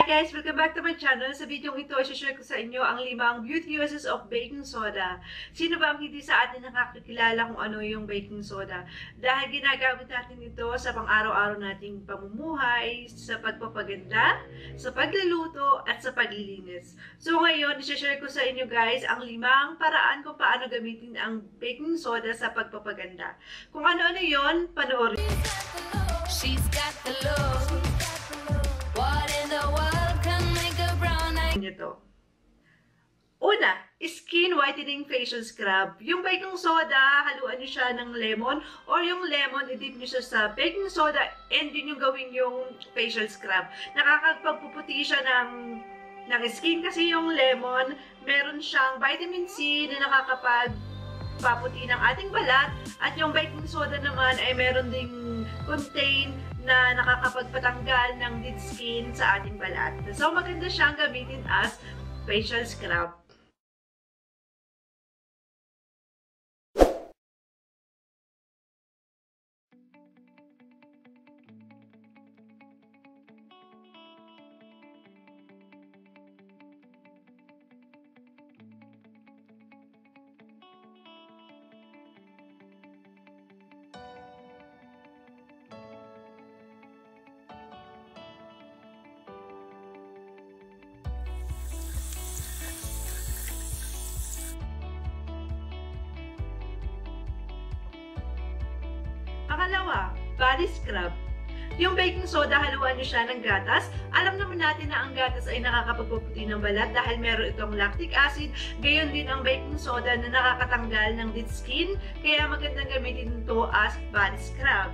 Hi guys! Welcome back to my channel. Sa video ito, i-share ko sa inyo ang 5 beauty uses of baking soda. Sino ba ang hindi sa atin nakakakilala kung ano yung baking soda? Dahil ginagamit natin ito sa pang-araw-araw nating pamumuhay, sa pagpapaganda, sa pagluluto, at sa paglilinis. So ngayon, i-share ko sa inyo guys ang 5 paraan kung paano gamitin ang baking soda sa pagpapaganda. Kung ano-ano yon, panoorin. She's got the love. What in the world can make a brown eye? Ito. Una, skin whitening facial scrub. Yung baking soda, haluan nyo siya ng lemon, or yung lemon, i-dip nyo siya sa baking soda, and yun yung gawin yung facial scrub. Nakakapagpuputi siya ng skin kasi yung lemon, meron siyang vitamin C na nakakapagpaputi ng ating balat, at yung baking soda naman ay meron ding contain na nakakapagpatanggal ng dead skin sa ating balat. So, maganda siyang gamitin as facial scrub. Pangalawa, body scrub. Yung baking soda, haluan nyo siya ng gatas. Alam naman natin na ang gatas ay nakakapagpuputi ng balat dahil meron itong lactic acid. Gayon din ang baking soda na nakakatanggal ng dead skin. Kaya magandang gamitin ito as body scrub.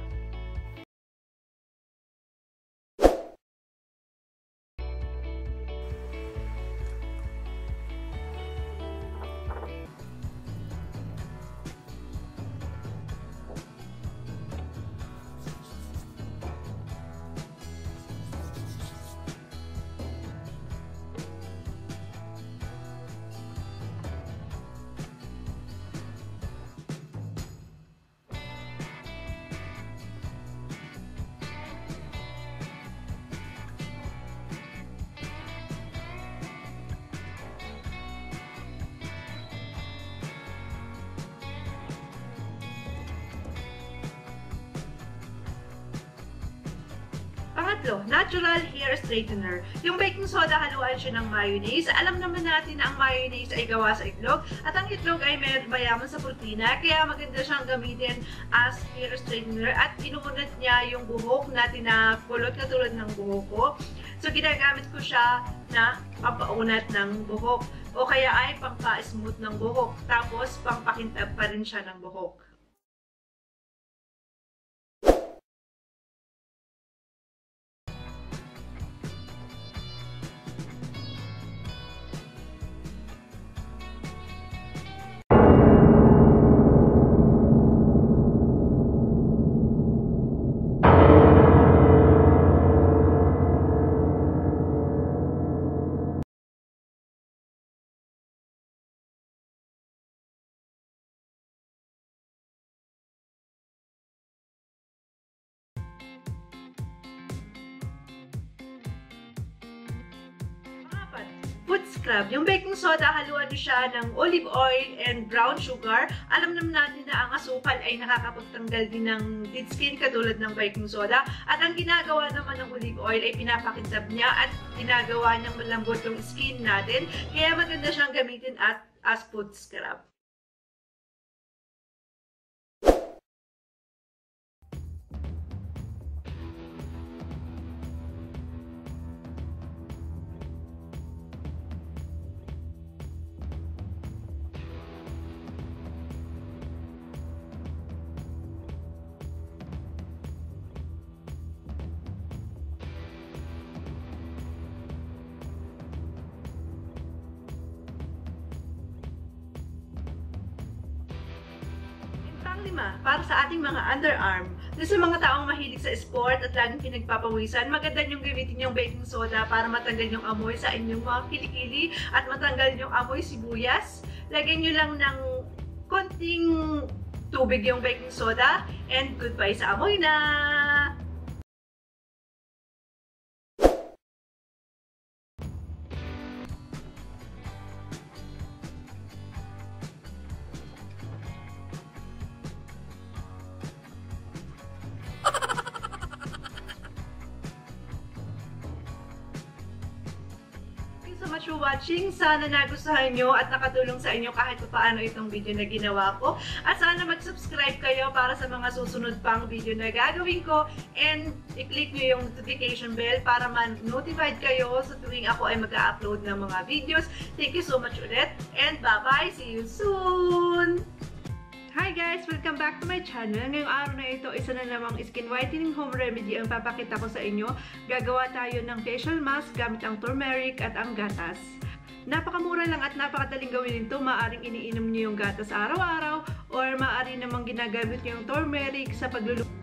Pangatlo, natural hair straightener. Yung baking soda, haluan siya ng mayonnaise. Alam naman natin na ang mayonnaise ay gawa sa itlog, at ang itlog ay mayaman sa protina, kaya maganda siyang gamitin as hair straightener, at inuunat niya yung buhok na tinapulot katulad ng buhok ko. So, ginagamit ko siya na pampaunat ng buhok, o kaya ay pampa-smooth ng buhok, tapos pampakintab pa rin siya ng buhok. Food scrub. Yung baking soda, haluan nyo siya ng olive oil and brown sugar. Alam naman natin na ang asukal ay nakakapagtanggal din ng dead skin katulad ng baking soda. At ang ginagawa naman ng olive oil ay pinapakintab niya at ginagawa niyang malambot yung skin natin. Kaya maganda siyang gamitin as food scrub. Pang-5, para sa ating mga underarm. Sa mga taong mahilig sa sport at laging pinagpapawisan, maganda niyong gamitin yung baking soda para matanggal yung amoy sa inyong mga kilikili at matanggal yung amoy sibuyas. Lagyan niyo lang ng konting tubig yung baking soda and goodbye sa amoy na! so much for watching. Sana nagustuhan nyo at nakatulong sa inyo kahit paano itong video na ginawa ko. At sana mag-subscribe kayo para sa mga susunod pang video na gagawin ko. And i-click nyo yung notification bell para man-notified kayo sa tuwing ako ay mag-upload ng mga videos. Thank you so much ulit. And bye-bye! See you soon! Hi guys! Welcome back to my channel. Ngayong araw na ito, isa na namang skin whitening home remedy ang papakita ko sa inyo. Gagawa tayo ng facial mask gamit ang turmeric at ang gatas. Napakamura lang at napakadaling gawin ito. Maaring iniinom nyo yung gatas araw-araw or maaring namang ginagamit nyo yung turmeric sa pagluluto